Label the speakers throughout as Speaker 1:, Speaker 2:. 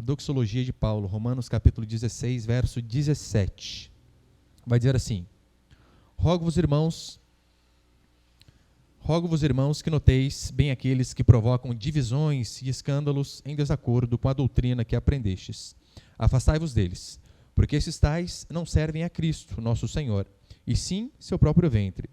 Speaker 1: doxologia de Paulo, Romanos capítulo 16, verso 17. Vai dizer assim: Rogo-vos, irmãos, que noteis bem aqueles que provocam divisões e escândalos em desacordo com a doutrina que aprendestes. Afastai-vos deles, porque esses tais não servem a Cristo, nosso Senhor, e sim seu próprio ventre.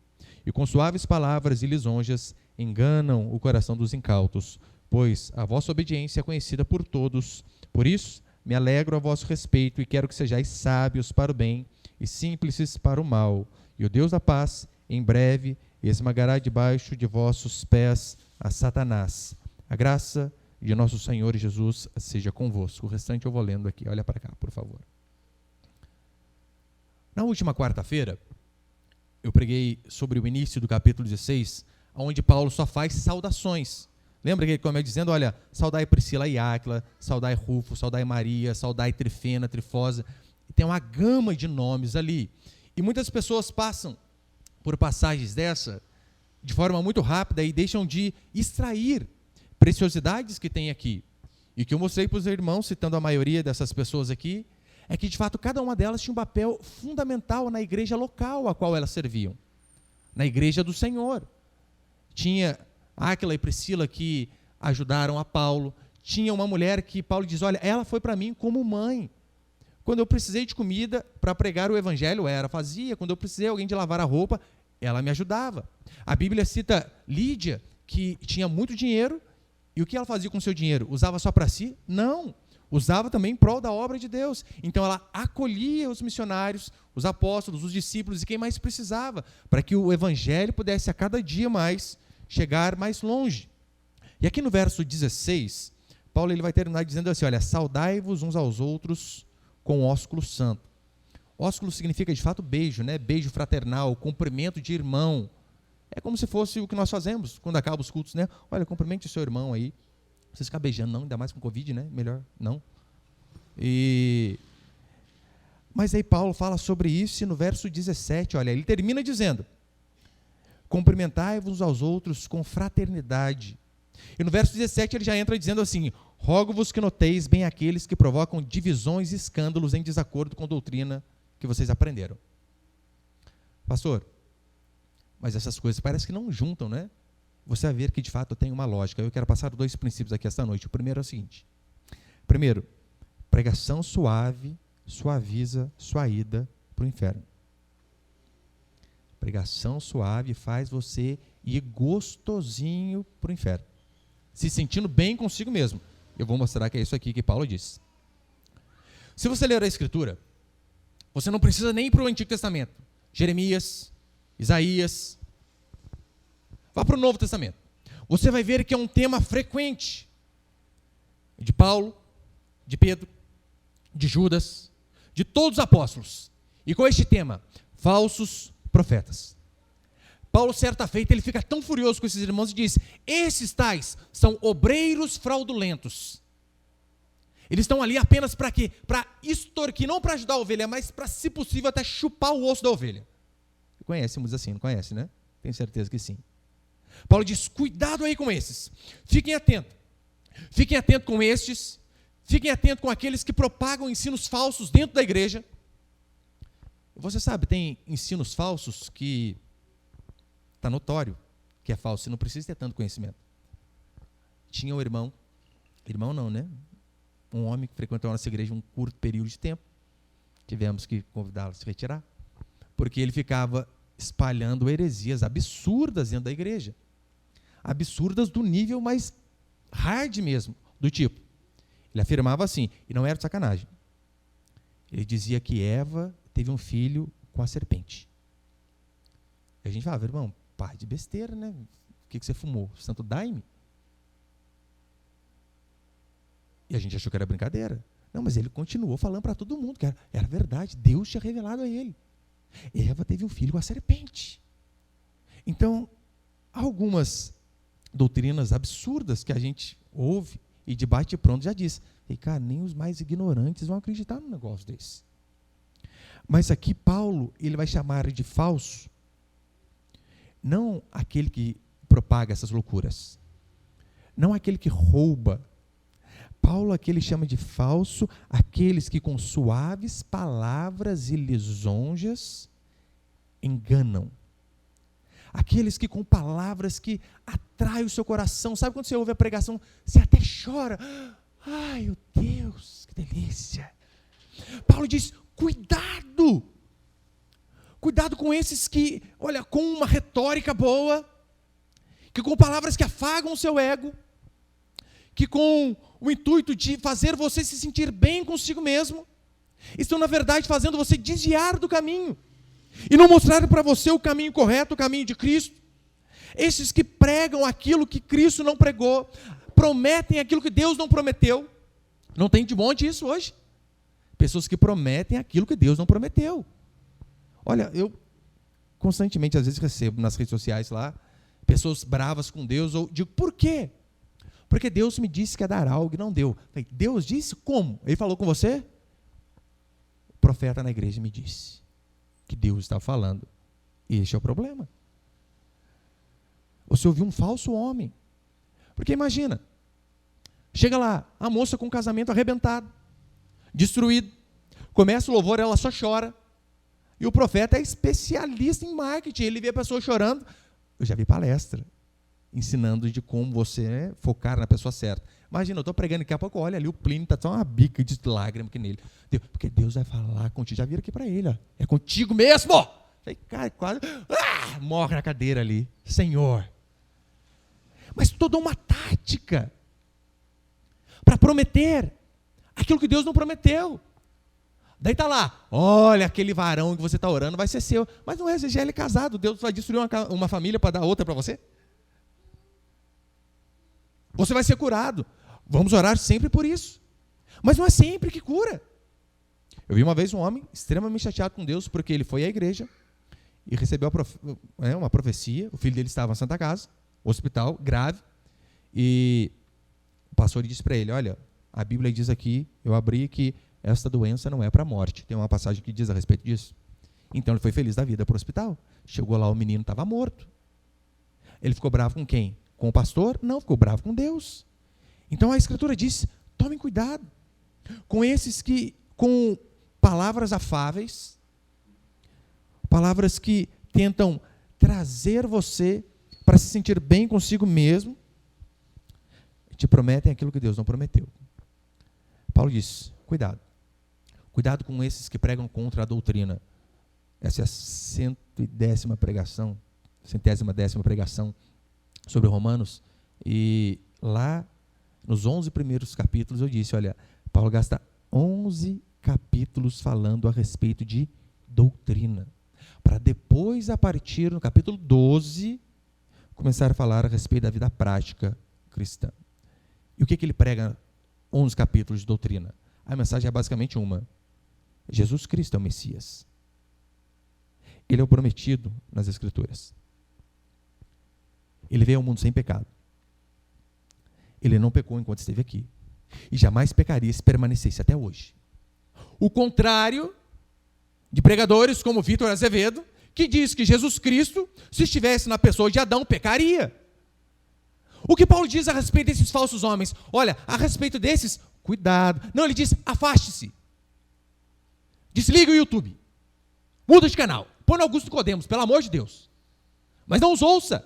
Speaker 1: E com suaves palavras e lisonjas enganam o coração dos incautos, pois a vossa obediência é conhecida por todos. Por isso, me alegro a vosso respeito e quero que sejais sábios para o bem e simples para o mal. E o Deus da paz, em breve, esmagará debaixo de vossos pés a Satanás. A graça de nosso Senhor Jesus seja convosco. O restante eu vou lendo aqui. Olha para cá, por favor. Na última quarta-feira, eu preguei sobre o início do capítulo 16, onde Paulo só faz saudações. Lembra que ele começa dizendo, olha, saudai Priscila e Áquila, saudai Rufo, saudai Maria, saudai Trifena, Trifosa. E tem uma gama de nomes ali. E muitas pessoas passam por passagens dessa de forma muito rápida e deixam de extrair preciosidades que tem aqui. E o que eu mostrei para os irmãos, citando a maioria dessas pessoas aqui, é que de fato cada uma delas tinha um papel fundamental na igreja local a qual elas serviam, na igreja do Senhor. Tinha Áquila e Priscila que ajudaram a Paulo, tinha uma mulher que Paulo diz, olha, ela foi para mim como mãe. Quando eu precisei de comida para pregar o evangelho, ela fazia. Quando eu precisei de alguém de lavar a roupa, ela me ajudava. A Bíblia cita Lídia, que tinha muito dinheiro, e o que ela fazia com o seu dinheiro? Usava só para si? Não. Usava também em prol da obra de Deus. Então ela acolhia os missionários, os apóstolos, os discípulos e quem mais precisava, para que o evangelho pudesse a cada dia mais chegar mais longe. E aqui no verso 16, Paulo ele vai terminar dizendo assim, olha, saudai-vos uns aos outros com ósculo santo. Ósculo significa de fato beijo, né? Beijo fraternal, cumprimento de irmão. É como se fosse o que nós fazemos quando acaba os cultos, né? Olha, cumprimente o seu irmão aí. Vocês ficam beijando, não, ainda mais com Covid, né? Melhor não. Mas aí Paulo fala sobre isso e no verso 17, olha, ele termina dizendo, cumprimentai-vos aos outros com fraternidade. E no verso 17 ele já entra dizendo assim, rogo-vos que noteis bem aqueles que provocam divisões e escândalos em desacordo com a doutrina que vocês aprenderam. Pastor, mas essas coisas parece que não juntam, né? Você vai ver que de fato tem uma lógica. Eu quero passar 2 princípios aqui esta noite. O primeiro é o seguinte. Primeiro, pregação suave suaviza sua ida para o inferno. Pregação suave faz você ir gostosinho para o inferno, se sentindo bem consigo mesmo. Eu vou mostrar que é isso aqui que Paulo diz. Se você ler a Escritura, você não precisa nem ir para o Antigo Testamento. Jeremias, Isaías. Vá para o Novo Testamento. Você vai ver que é um tema frequente de Paulo, de Pedro, de Judas, de todos os apóstolos. E com este tema, falsos profetas. Paulo, certa feita, ele fica tão furioso com esses irmãos e diz: esses tais são obreiros fraudulentos. Eles estão ali apenas para quê? Para extorquir, não para ajudar a ovelha, mas para, se possível, até chupar o osso da ovelha. Conhecemos assim, não conhece, né? Tenho certeza que sim. Paulo diz: cuidado aí com esses. Fiquem atentos. Fiquem atentos com estes. Fiquem atentos com aqueles que propagam ensinos falsos dentro da igreja. Você sabe, tem ensinos falsos que está notório que é falso, você não precisa ter tanto conhecimento. Tinha um irmão não, né? Um homem que frequentou a nossa igreja um curto período de tempo. Tivemos que convidá-lo a se retirar, porque ele ficava espalhando heresias absurdas dentro da igreja. Absurdas do nível mais hard mesmo, do tipo, ele afirmava assim, e não era de sacanagem, ele dizia que Eva teve um filho com a serpente. E a gente falava: irmão, pai de besteira, né? O que você fumou? Santo Daime? E a gente achou que era brincadeira. Não, mas ele continuou falando para todo mundo que era verdade, Deus tinha revelado a ele. Eva teve um filho com a serpente. Então, algumas doutrinas absurdas que a gente ouve e de bate pronto já diz. E, cara, nem os mais ignorantes vão acreditar num negócio desse. Mas aqui Paulo, ele vai chamar de falso, não aquele que propaga essas loucuras, não aquele que rouba. Paulo aqui ele chama de falso aqueles que com suaves palavras e lisonjas enganam. Aqueles que com palavras que atraem o seu coração. Sabe quando você ouve a pregação, você até chora. Ai, meu Deus, que delícia. Paulo diz, cuidado. Cuidado com esses que, olha, com uma retórica boa, que com palavras que afagam o seu ego, que com o intuito de fazer você se sentir bem consigo mesmo, estão na verdade fazendo você desviar do caminho, e não mostraram para você o caminho correto, o caminho de Cristo. Esses que pregam aquilo que Cristo não pregou, prometem aquilo que Deus não prometeu. Não tem de monte isso hoje? Pessoas que prometem aquilo que Deus não prometeu. Olha, eu constantemente, às vezes, recebo nas redes sociais lá, pessoas bravas com Deus, ou digo, por quê? Porque Deus me disse que ia dar algo e não deu. Falei, Deus disse como? Ele falou com você? O profeta na igreja me disse que Deus está falando. Este é o problema. Você ouviu um falso homem. Porque imagina, chega lá, a moça com o casamento arrebentado, destruído, começa o louvor, ela só chora, e o profeta é especialista em marketing, ele vê a pessoa chorando. Eu já vi palestra ensinando de como você focar na pessoa certa. Imagina, eu estou pregando, daqui a pouco, olha ali, o Plínio está só uma bica de lágrima aqui nele. Porque Deus vai falar contigo, já viram aqui para ele, ó. É contigo mesmo! Falei, cara, quase morre na cadeira ali, Senhor. Mas toda uma tática para prometer aquilo que Deus não prometeu. Daí está lá, olha, aquele varão que você está orando vai ser seu. Mas não é, você já é casado, Deus vai destruir uma família para dar outra para você? Você vai ser curado. Vamos orar sempre por isso. Mas não é sempre que cura. Eu vi uma vez um homem extremamente chateado com Deus porque ele foi à igreja e recebeu uma profecia. O filho dele estava na Santa Casa, hospital, grave. E o pastor disse para ele, olha, a Bíblia diz aqui, eu abri que esta doença não é para a morte. Tem uma passagem que diz a respeito disso. Então ele foi feliz da vida para o hospital. Chegou lá, o menino estava morto. Ele ficou bravo com quem? Com o pastor? Não, ficou bravo com Deus. Então a Escritura diz, tomem cuidado com esses que, com palavras afáveis, palavras que tentam trazer você para se sentir bem consigo mesmo, te prometem aquilo que Deus não prometeu. Paulo diz, cuidado. Cuidado com esses que pregam contra a doutrina. Essa é a 110ª pregação sobre Romanos. E lá, nos 11 primeiros capítulos, eu disse, olha, Paulo gasta 11 capítulos falando a respeito de doutrina. Para depois, a partir do capítulo 12, começar a falar a respeito da vida prática cristã. E o que ele prega 11 capítulos de doutrina? A mensagem é basicamente uma. Jesus Cristo é o Messias. Ele é o prometido nas Escrituras. Ele veio ao mundo sem pecado. Ele não pecou enquanto esteve aqui. E jamais pecaria se permanecesse até hoje. O contrário de pregadores como Vitor Azevedo, que diz que Jesus Cristo, se estivesse na pessoa de Adão, pecaria. O que Paulo diz a respeito desses falsos homens? Olha, a respeito desses, cuidado. Não, ele diz, afaste-se. Desliga o YouTube. Muda de canal. Põe no Augusto Codemos, pelo amor de Deus. Mas não os ouça.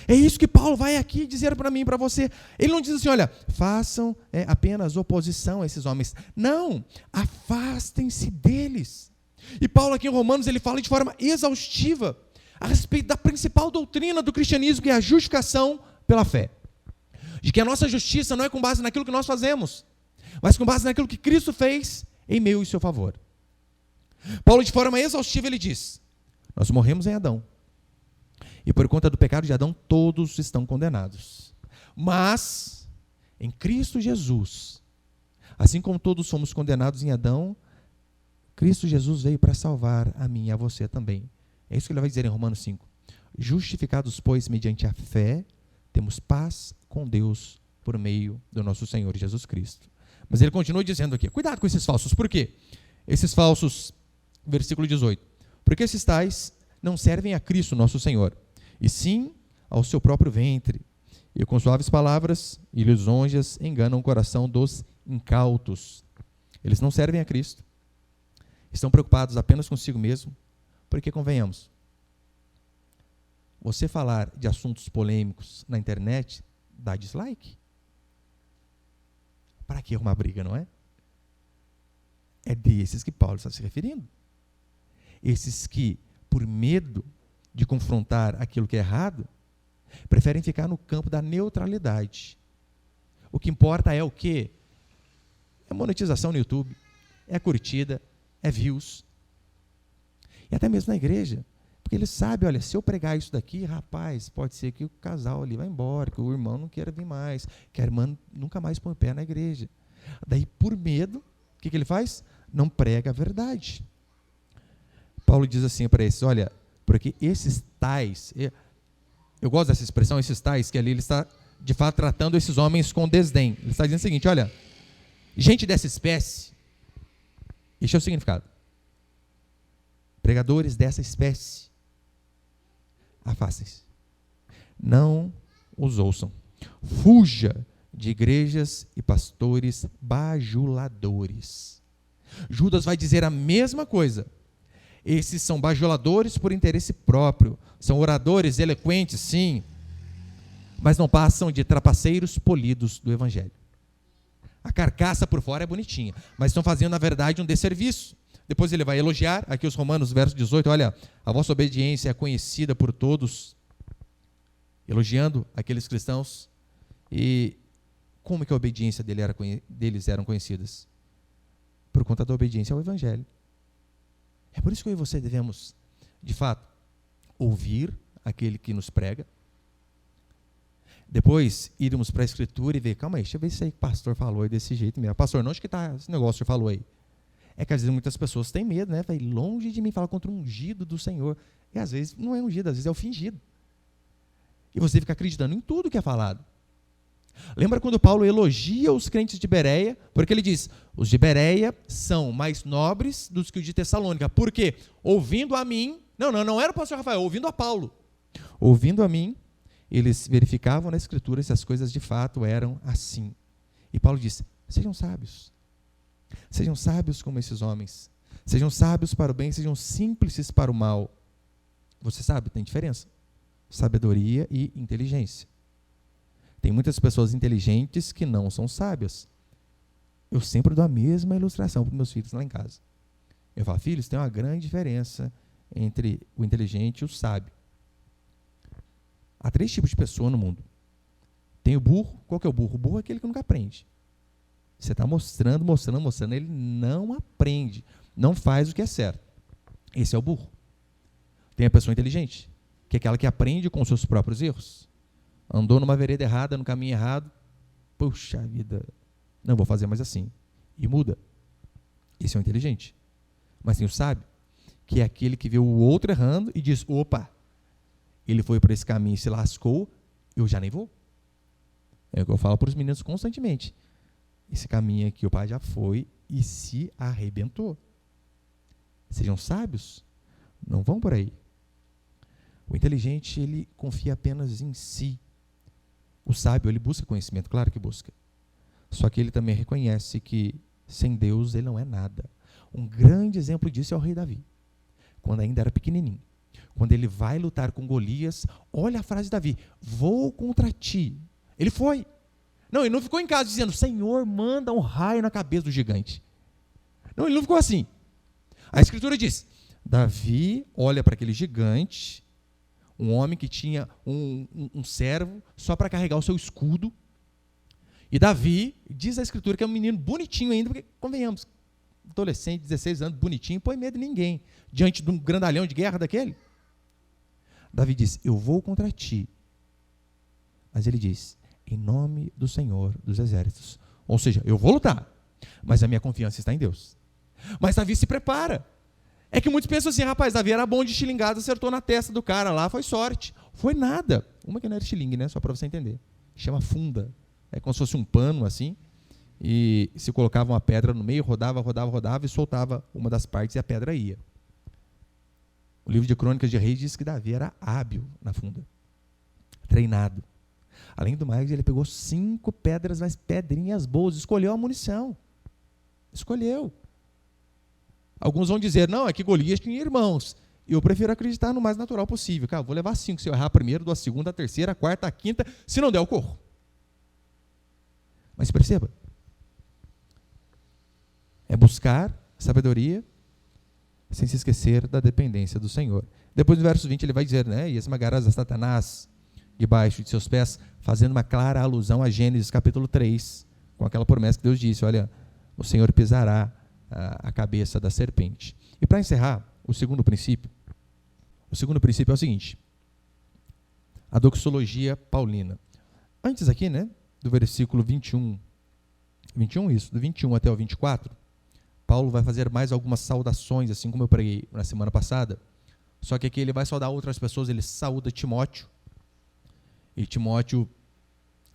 Speaker 1: É isso que Paulo vai aqui dizer para mim e para você. Ele não diz assim, olha, façam apenas oposição a esses homens. Não, afastem-se deles. E Paulo aqui em Romanos, ele fala de forma exaustiva a respeito da principal doutrina do cristianismo, que é a justificação pela fé. De que a nossa justiça não é com base naquilo que nós fazemos, mas com base naquilo que Cristo fez em meu e seu favor. Paulo, de forma exaustiva, ele diz, nós morremos em Adão. E por conta do pecado de Adão, todos estão condenados. Mas, em Cristo Jesus, assim como todos somos condenados em Adão, Cristo Jesus veio para salvar a mim e a você também. É isso que ele vai dizer em Romanos 5. Justificados, pois, mediante a fé, temos paz com Deus por meio do nosso Senhor Jesus Cristo. Mas ele continua dizendo aqui, cuidado com esses falsos. Por quê? Esses falsos, versículo 18. Porque esses tais não servem a Cristo, nosso Senhor, e sim ao seu próprio ventre, e com suaves palavras e lisonjas enganam o coração dos incautos. Eles não servem a Cristo. Estão preocupados apenas consigo mesmo, porque, convenhamos, você falar de assuntos polêmicos na internet dá dislike. Para que uma briga, não é? É desses que Paulo está se referindo. Esses que, por medo de confrontar aquilo que é errado, preferem ficar no campo da neutralidade. O que importa é o quê? É monetização no YouTube, é curtida, é views. E até mesmo na igreja. Porque ele sabe, olha, se eu pregar isso daqui, rapaz, pode ser que o casal ali vá embora, que o irmão não queira vir mais, que a irmã nunca mais põe o pé na igreja. Daí, por medo, o que ele faz? Não prega a verdade. Paulo diz assim para esses, olha, porque esses tais, eu gosto dessa expressão, esses tais, que ali ele está, de fato, tratando esses homens com desdém. Ele está dizendo o seguinte, olha, gente dessa espécie, este é o significado, pregadores dessa espécie, afastem-se, não os ouçam, fuja de igrejas e pastores bajuladores. Judas vai dizer a mesma coisa. Esses são bajuladores por interesse próprio, são oradores eloquentes, sim, mas não passam de trapaceiros polidos do evangelho. A carcaça por fora é bonitinha, mas estão fazendo, na verdade, um desserviço. Depois ele vai elogiar, aqui os Romanos, verso 18, olha, a vossa obediência é conhecida por todos, elogiando aqueles cristãos. E como que a obediência deles eram conhecidas? Por conta da obediência ao evangelho. É por isso que eu e você devemos, de fato, ouvir aquele que nos prega, depois irmos para a Escritura e ver, calma aí, deixa eu ver se aí que o pastor falou aí desse jeito mesmo. Pastor, não, onde que está esse negócio que o senhor falou aí? É que às vezes muitas pessoas têm medo, né? Vai longe de mim falar contra o ungido do Senhor. E às vezes não é ungido, às vezes é o fingido. E você fica acreditando em tudo que é falado. Lembra quando Paulo elogia os crentes de Bereia? Porque ele diz, os de Bereia são mais nobres do que os de Tessalônica. Por quê? Ouvindo a mim, não era o pastor Rafael, ouvindo a Paulo. Ouvindo a mim, eles verificavam na Escritura se as coisas de fato eram assim. E Paulo diz, sejam sábios. Sejam sábios como esses homens. Sejam sábios para o bem, sejam simples para o mal. Você sabe, tem diferença. Sabedoria e inteligência. Tem muitas pessoas inteligentes que não são sábias. Eu sempre dou a mesma ilustração para os meus filhos lá em casa. Eu falo, filhos, tem uma grande diferença entre o inteligente e o sábio. Há 3 tipos de pessoa no mundo. Tem o burro. Qual que é o burro? O burro é aquele que nunca aprende. Você está mostrando, ele não aprende, não faz o que é certo. Esse é o burro. Tem a pessoa inteligente, que é aquela que aprende com os seus próprios erros. Andou numa vereda errada, no caminho errado, puxa vida, não vou fazer mais assim. E muda. Esse é o inteligente. Mas tem o sábio, que é aquele que vê o outro errando e diz, opa, ele foi para esse caminho e se lascou, eu já nem vou. É o que eu falo para os meninos constantemente. Esse caminho aqui o pai já foi e se arrebentou. Sejam sábios, não vão por aí. O inteligente, ele confia apenas em si. O sábio, ele busca conhecimento, claro que busca. Só que ele também reconhece que sem Deus ele não é nada. Um grande exemplo disso é o rei Davi, quando ainda era pequenininho. Quando ele vai lutar com Golias, olha a frase de Davi, vou contra ti. Ele foi. Não, ele não ficou em casa dizendo, Senhor, manda um raio na cabeça do gigante. Não, ele não ficou assim. A Escritura diz, Davi olha para aquele gigante, um homem que tinha um servo só para carregar o seu escudo. E Davi, diz a Escritura que é um menino bonitinho ainda, porque, convenhamos, adolescente, 16 anos, bonitinho, põe medo de ninguém. Diante de um grandalhão de guerra daquele. Davi diz, eu vou contra ti. Mas ele diz, em nome do Senhor dos Exércitos. Ou seja, eu vou lutar, mas a minha confiança está em Deus. Mas Davi se prepara. É que muitos pensam assim, rapaz, Davi era bom de estilingado, acertou na testa do cara lá, foi sorte. Foi nada. Uma que não era estilingue, né? Só para você entender. Chama funda. É como se fosse um pano assim, e se colocava uma pedra no meio, rodava e soltava uma das partes e a pedra ia. O livro de Crônicas de Reis diz que Davi era hábil na funda, treinado. Além do mais, ele pegou 5 pedras, mas pedrinhas boas, escolheu a munição. Escolheu. Alguns vão dizer, não, é que Golias tinha irmãos. Eu prefiro acreditar no mais natural possível. Cara, vou levar 5. Se eu errar a primeira, dou a segunda, a terceira, a quarta, a quinta. Se não der, eu corro. Mas perceba, é buscar sabedoria sem se esquecer da dependência do Senhor. Depois no verso 20 ele vai dizer, né, e esmagarás a Satanás debaixo de seus pés, fazendo uma clara alusão a Gênesis capítulo 3, com aquela promessa que Deus disse, olha, o Senhor pisará a cabeça da serpente. E para encerrar, o segundo princípio é o seguinte, a doxologia paulina. Antes aqui, né, do versículo 21 isso, do 21 até o 24, Paulo vai fazer mais algumas saudações, assim como eu preguei na semana passada, só que aqui ele vai saudar outras pessoas, ele saúda Timóteo, e Timóteo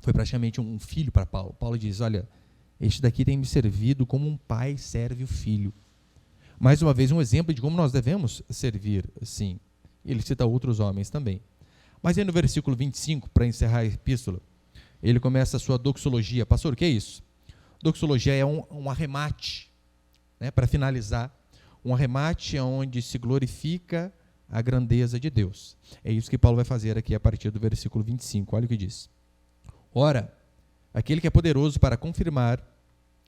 Speaker 1: foi praticamente um filho para Paulo. Paulo diz, olha, este daqui tem me servido como um pai serve o filho. Mais uma vez, um exemplo de como nós devemos servir, sim. Ele cita outros homens também. Mas aí no versículo 25, para encerrar a epístola, ele começa a sua doxologia. Pastor, o que é isso? Doxologia é um arremate, né, para finalizar, um arremate onde se glorifica a grandeza de Deus. É isso que Paulo vai fazer aqui a partir do versículo 25. Olha o que diz. Ora, aquele que é poderoso para confirmar,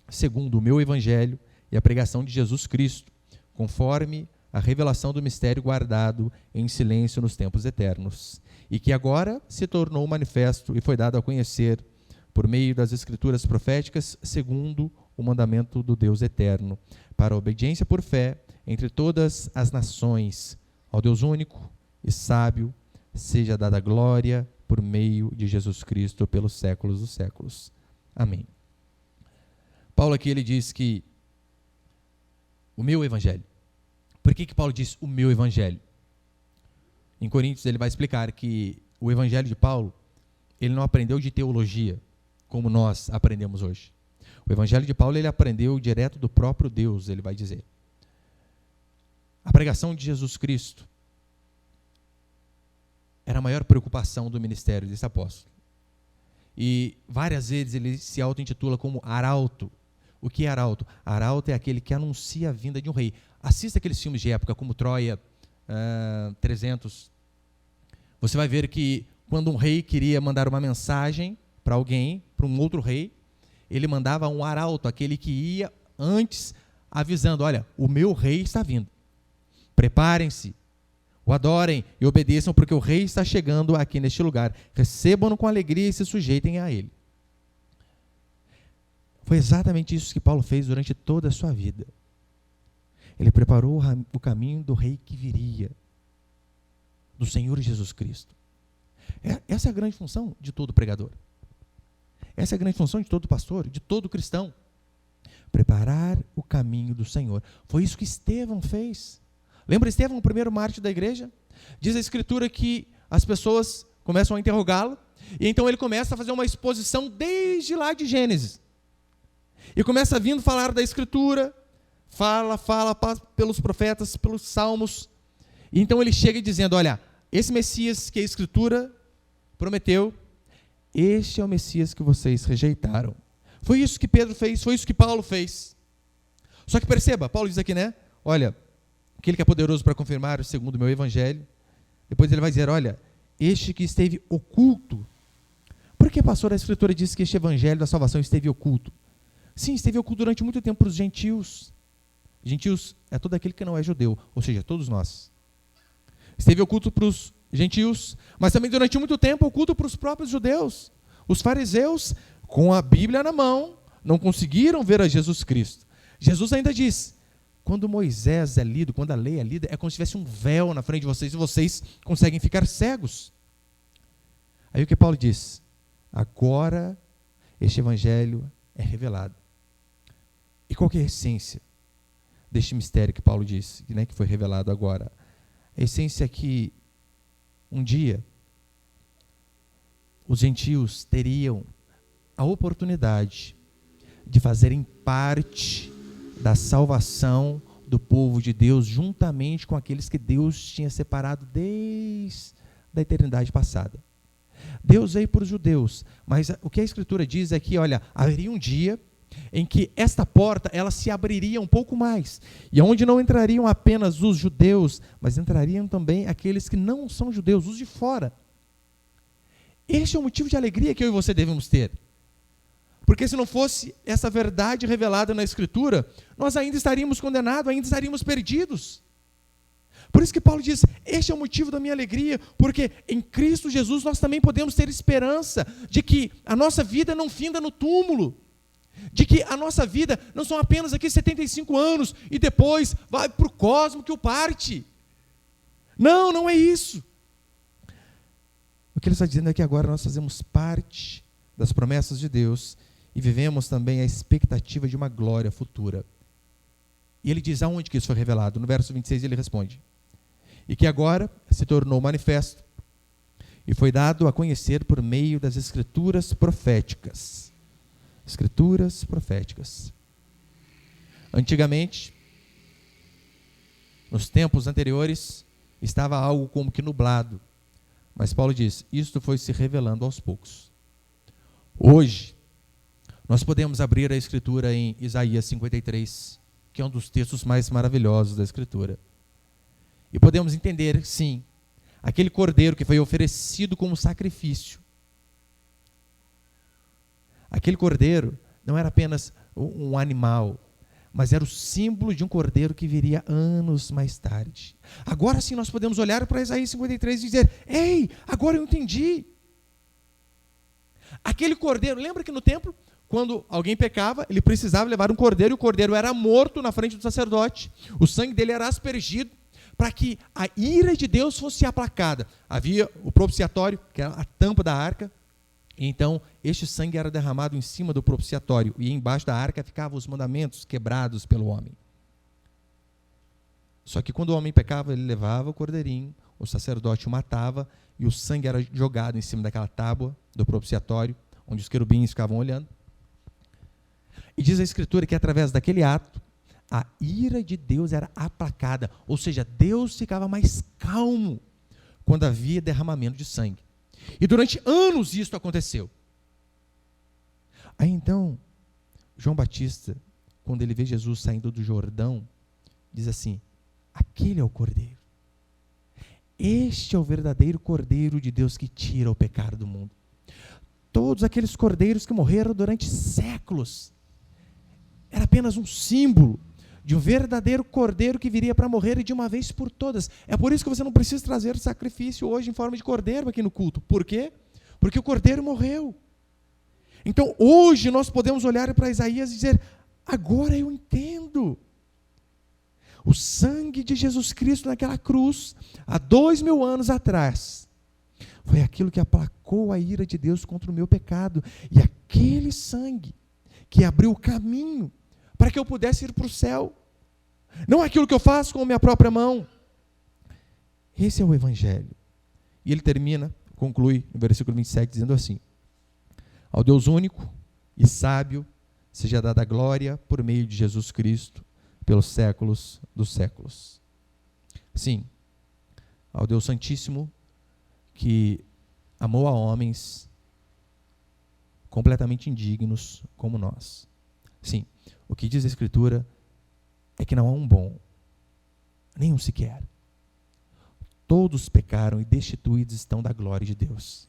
Speaker 1: segundo o meu evangelho e a pregação de Jesus Cristo, conforme a revelação do mistério guardado em silêncio nos tempos eternos, e que agora se tornou manifesto e foi dado a conhecer por meio das escrituras proféticas, segundo o mandamento do Deus eterno, para a obediência por fé entre todas as nações, ao Deus único e sábio, seja dada glória por meio de Jesus Cristo pelos séculos dos séculos. Amém. Paulo aqui ele diz que o meu evangelho. Por que Paulo diz o meu evangelho? Em Coríntios ele vai explicar que o evangelho de Paulo, ele não aprendeu de teologia, como nós aprendemos hoje. O evangelho de Paulo ele aprendeu direto do próprio Deus, ele vai dizer. A pregação de Jesus Cristo era a maior preocupação do ministério desse apóstolo. E várias vezes ele se auto-intitula como arauto. O que é arauto? Arauto é aquele que anuncia a vinda de um rei. Assista aqueles filmes de época, como Troia, 300. Você vai ver que quando um rei queria mandar uma mensagem para alguém, para um outro rei, ele mandava um arauto, aquele que ia antes avisando, olha, o meu rei está vindo. Preparem-se, o adorem e obedeçam, porque o rei está chegando aqui neste lugar. Recebam-no com alegria e se sujeitem a ele. Foi exatamente isso que Paulo fez durante toda a sua vida. Ele preparou o caminho do rei que viria, do Senhor Jesus Cristo. Essa é a grande função de todo pregador. Essa é a grande função de todo pastor, de todo cristão. Preparar o caminho do Senhor. Foi isso que Estevão fez. Lembra Estevão, o primeiro mártir da igreja? Diz a Escritura que as pessoas começam a interrogá-lo, e então ele começa a fazer uma exposição desde lá de Gênesis. E começa a vir falar da Escritura, fala pelos profetas, pelos salmos. E então ele chega dizendo, olha, esse Messias que a Escritura prometeu, este é o Messias que vocês rejeitaram. Foi isso que Pedro fez, foi isso que Paulo fez. Só que perceba, Paulo diz aqui, né? Olha, aquele que é poderoso para confirmar segundo o meu evangelho. Depois ele vai dizer, olha, este que esteve oculto. Por que, pastor, a Escritura diz que este evangelho da salvação esteve oculto? Sim, esteve oculto durante muito tempo para os gentios. Gentios é todo aquele que não é judeu, ou seja, todos nós. Esteve oculto para os gentios, mas também durante muito tempo oculto para os próprios judeus. Os fariseus, com a Bíblia na mão, não conseguiram ver a Jesus Cristo. Jesus ainda diz, quando Moisés é lido, quando a lei é lida, é como se tivesse um véu na frente de vocês e vocês conseguem ficar cegos. Aí o que Paulo diz? Agora este evangelho é revelado. E qual que é a essência deste mistério que Paulo disse, né, que foi revelado agora? A essência é que um dia os gentios teriam a oportunidade de fazerem parte da salvação do povo de Deus, juntamente com aqueles que Deus tinha separado desde a eternidade passada. Deus veio para os judeus, mas o que a Escritura diz é que, olha, haveria um dia em que esta porta ela se abriria um pouco mais, e onde não entrariam apenas os judeus, mas entrariam também aqueles que não são judeus, os de fora. Este é o motivo de alegria que eu e você devemos ter. Porque se não fosse essa verdade revelada na Escritura, nós ainda estaríamos condenados, ainda estaríamos perdidos. Por isso que Paulo diz, este é o motivo da minha alegria, porque em Cristo Jesus nós também podemos ter esperança de que a nossa vida não finda no túmulo, de que a nossa vida não são apenas aqui 75 anos e depois vai para o cosmos que o parte. Não, não é isso. O que ele está dizendo é que agora nós fazemos parte das promessas de Deus e vivemos também a expectativa de uma glória futura. E ele diz aonde que isso foi revelado. No verso 26 ele responde, e que agora se tornou manifesto e foi dado a conhecer por meio das Escrituras proféticas. Escrituras proféticas. Antigamente, nos tempos anteriores, estava algo como que nublado. Mas Paulo diz, isto foi se revelando aos poucos. Hoje, nós podemos abrir a Escritura em Isaías 53, que é um dos textos mais maravilhosos da Escritura. E podemos entender, sim, aquele cordeiro que foi oferecido como sacrifício. Aquele cordeiro não era apenas um animal, mas era o símbolo de um cordeiro que viria anos mais tarde. Agora sim nós podemos olhar para Isaías 53 e dizer, ei, agora eu entendi. Aquele cordeiro, lembra que no templo, quando alguém pecava, ele precisava levar um cordeiro, e o cordeiro era morto na frente do sacerdote. O sangue dele era aspergido para que a ira de Deus fosse aplacada. Havia o propiciatório, que era a tampa da arca, e então este sangue era derramado em cima do propiciatório, e embaixo da arca ficavam os mandamentos quebrados pelo homem. Só que quando o homem pecava, ele levava o cordeirinho, o sacerdote o matava, e o sangue era jogado em cima daquela tábua do propiciatório, onde os querubins ficavam olhando. E diz a Escritura que através daquele ato, a ira de Deus era aplacada, ou seja, Deus ficava mais calmo quando havia derramamento de sangue. E durante anos isso aconteceu. Aí então, João Batista, quando ele vê Jesus saindo do Jordão, diz assim, aquele é o cordeiro. Este é o verdadeiro cordeiro de Deus que tira o pecado do mundo. Todos aqueles cordeiros que morreram durante séculos, era apenas um símbolo de um verdadeiro cordeiro que viria para morrer e de uma vez por todas. É por isso que você não precisa trazer sacrifício hoje em forma de cordeiro aqui no culto. Por quê? Porque o cordeiro morreu. Então hoje nós podemos olhar para Isaías e dizer, agora eu entendo. O sangue de Jesus Cristo naquela cruz, há 2000 anos atrás, foi aquilo que aplacou a ira de Deus contra o meu pecado. E aquele sangue que abriu o caminho para que eu pudesse ir para o céu. Não aquilo que eu faço com a minha própria mão. Esse é o Evangelho. E ele conclui no versículo 27, dizendo assim, ao Deus único e sábio, seja dada a glória por meio de Jesus Cristo, pelos séculos dos séculos. Sim, ao Deus Santíssimo, que amou a homens completamente indignos como nós. Sim, o que diz a Escritura é que não há um bom, nenhum sequer. Todos pecaram e destituídos estão da glória de Deus.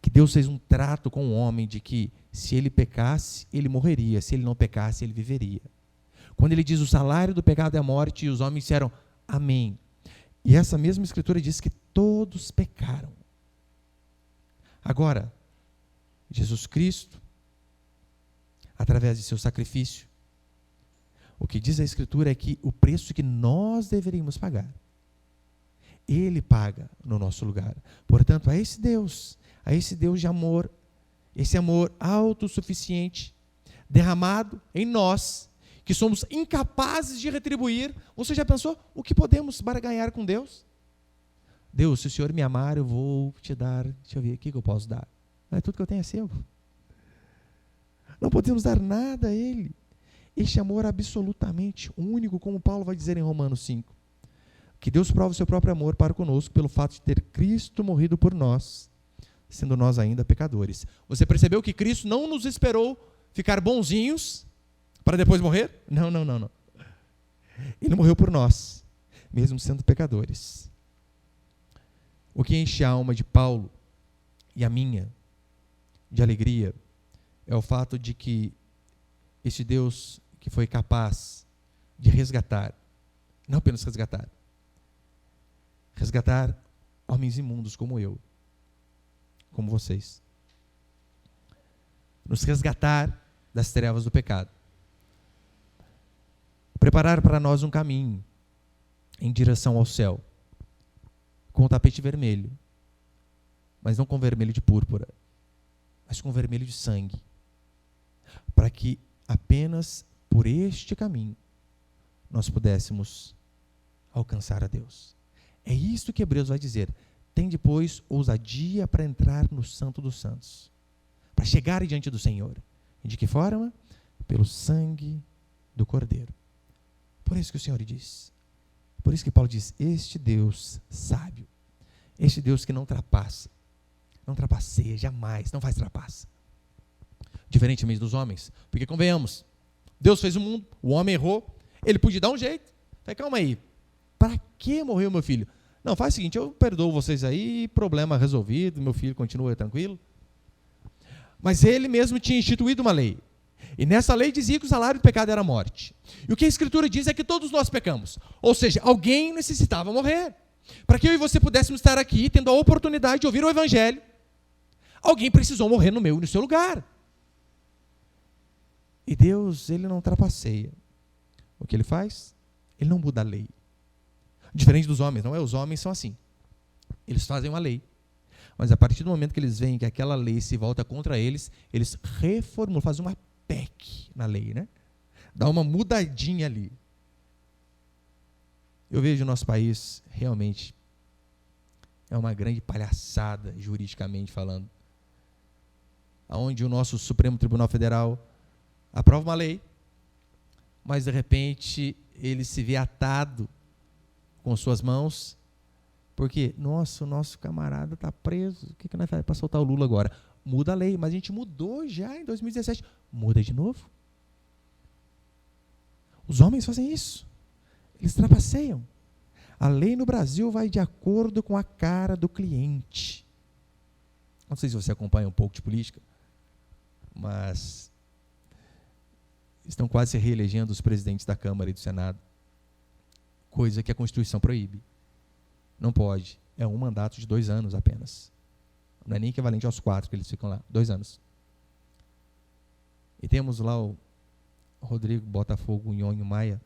Speaker 1: Que Deus fez um trato com o homem de que se ele pecasse, ele morreria, se ele não pecasse, ele viveria. Quando ele diz o salário do pecado é a morte, e os homens disseram amém. E essa mesma Escritura diz que todos pecaram. Agora, Jesus Cristo, através de seu sacrifício, o que diz a Escritura é que o preço que nós deveríamos pagar, Ele paga no nosso lugar. Portanto, a esse Deus de amor, esse amor autossuficiente, derramado em nós, que somos incapazes de retribuir. Você já pensou o que podemos barganhar com Deus? Deus, se o Senhor me amar, eu vou te dar, deixa eu ver, o que eu posso dar? Tudo que eu tenho é seu. Não podemos dar nada a Ele. Este amor absolutamente único, como Paulo vai dizer em Romanos 5. Que Deus prova o seu próprio amor para conosco pelo fato de ter Cristo morrido por nós, sendo nós ainda pecadores. Você percebeu que Cristo não nos esperou ficar bonzinhos para depois morrer? Não, não, não, não. Ele morreu por nós, mesmo sendo pecadores. O que enche a alma de Paulo e a minha de alegria é o fato de que este Deus que foi capaz de resgatar, não apenas resgatar homens imundos como eu, como vocês, nos resgatar das trevas do pecado, preparar para nós um caminho em direção ao céu, com o tapete vermelho, mas não com vermelho de púrpura, mas com vermelho de sangue, para que apenas por este caminho nós pudéssemos alcançar a Deus. É isso que Hebreus vai dizer. Tem depois ousadia para entrar no Santo dos Santos, para chegar diante do Senhor. E de que forma? Pelo sangue do Cordeiro. Por isso que o Senhor diz, por isso que Paulo diz, este Deus sábio, este Deus que não trapaça, não trapaceia, jamais, não faz trapaça. Diferentemente dos homens, porque convenhamos, Deus fez o mundo, o homem errou, ele podia dar um jeito. Falei, calma aí, para que morreu meu filho? Não, faz o seguinte, eu perdoo vocês aí, problema resolvido, meu filho continua tranquilo. Mas ele mesmo tinha instituído uma lei. E nessa lei dizia que o salário do pecado era a morte. E o que a Escritura diz é que todos nós pecamos. Ou seja, alguém necessitava morrer. Para que eu e você pudéssemos estar aqui, tendo a oportunidade de ouvir o Evangelho, alguém precisou morrer no meu e no seu lugar. E Deus, ele não trapaceia. O que ele faz? Ele não muda a lei. Diferente dos homens, não é? Os homens são assim. Eles fazem uma lei. Mas a partir do momento que eles veem que aquela lei se volta contra eles, eles reformulam, fazem uma PEC na lei, né? Dá uma mudadinha ali. Eu vejo o nosso país realmente é uma grande palhaçada, juridicamente falando. Onde o nosso Supremo Tribunal Federal aprova uma lei, mas de repente ele se vê atado com suas mãos, porque, nossa, o nosso camarada está preso, o que nós fazemos para soltar o Lula agora? Muda a lei, mas a gente mudou já em 2017, muda de novo. Os homens fazem isso, eles trapaceiam. A lei no Brasil vai de acordo com a cara do cliente. Não sei se você acompanha um pouco de política, mas estão quase se reelegendo os presidentes da Câmara e do Senado, coisa que a Constituição proíbe. Não pode. É um mandato de 2 anos apenas. Não é nem equivalente aos 4 que eles ficam lá. 2 anos. E temos lá o Rodrigo Botafogo Nhonho Maia,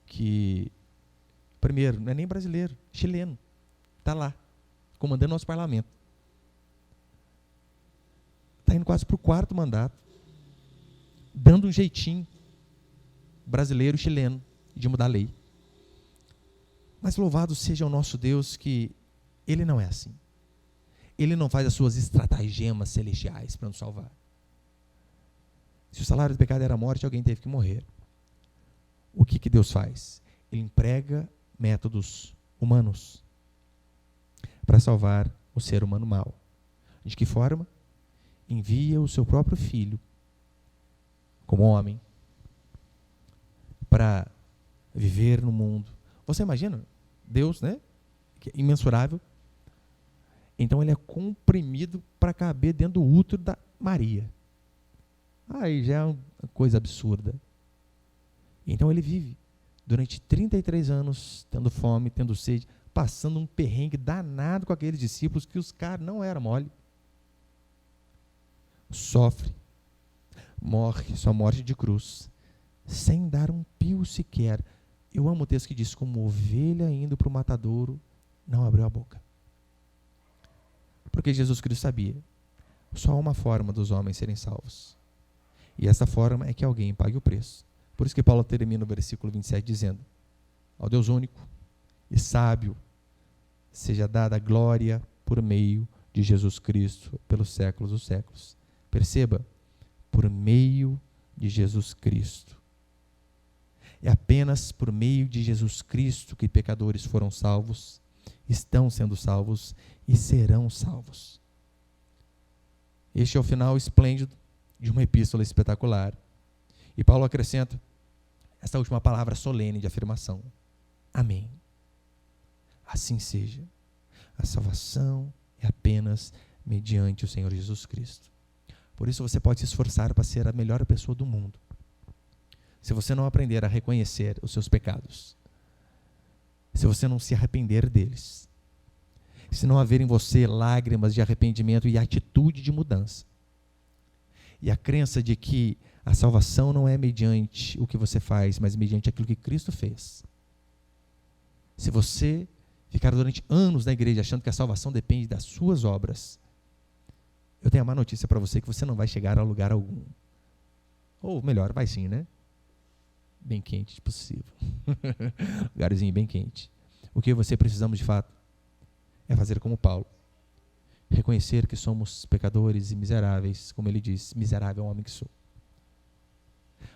Speaker 1: que, primeiro, não é nem brasileiro, chileno. Está lá, comandando nosso parlamento. Está indo quase para o 4º mandato, dando um jeitinho brasileiro, chileno, de mudar a lei. Mas louvado seja o nosso Deus que Ele não é assim. Ele não faz as suas estratagemas celestiais para nos salvar. Se o salário do pecado era a morte, alguém teve que morrer. O que Deus faz? Ele emprega métodos humanos para salvar o ser humano mau. De que forma? Envia o seu próprio filho, como homem, para viver no mundo. Você imagina? Deus, né? Que é imensurável. Então ele é comprimido para caber dentro do útero da Maria. Aí já é uma coisa absurda. Então ele vive durante 33 anos, tendo fome, tendo sede, passando um perrengue danado com aqueles discípulos que os caras não eram mole. Sofre, morre, sua morte de cruz, sem dar um pio sequer. Eu amo o texto que diz, como ovelha indo para o matadouro, não abriu a boca. Porque Jesus Cristo sabia, só há uma forma dos homens serem salvos. E essa forma é que alguém pague o preço. Por isso que Paulo termina o versículo 27 dizendo, ao Deus único e sábio, seja dada a glória por meio de Jesus Cristo pelos séculos dos séculos. Perceba, por meio de Jesus Cristo. É apenas por meio de Jesus Cristo que pecadores foram salvos, estão sendo salvos e serão salvos. Este é o final esplêndido de uma epístola espetacular. E Paulo acrescenta esta última palavra solene de afirmação. Amém. Assim seja. A salvação é apenas mediante o Senhor Jesus Cristo. Por isso você pode se esforçar para ser a melhor pessoa do mundo. Se você não aprender a reconhecer os seus pecados, se você não se arrepender deles, se não haver em você lágrimas de arrependimento e atitude de mudança, e a crença de que a salvação não é mediante o que você faz, mas mediante aquilo que Cristo fez. Se você ficar durante anos na igreja achando que a salvação depende das suas obras, eu tenho a má notícia para você que você não vai chegar a lugar algum. Ou melhor, vai sim, né? Bem quente, se possível. Lugarzinho bem quente. O que você precisamos de fato é fazer como Paulo. Reconhecer que somos pecadores e miseráveis, como ele diz, miserável homem que sou.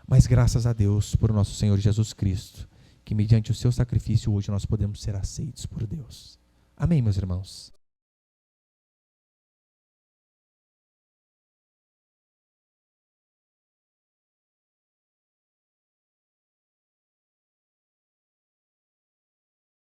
Speaker 1: Mas graças a Deus por nosso Senhor Jesus Cristo, que mediante o seu sacrifício hoje nós podemos ser aceitos por Deus. Amém, meus irmãos?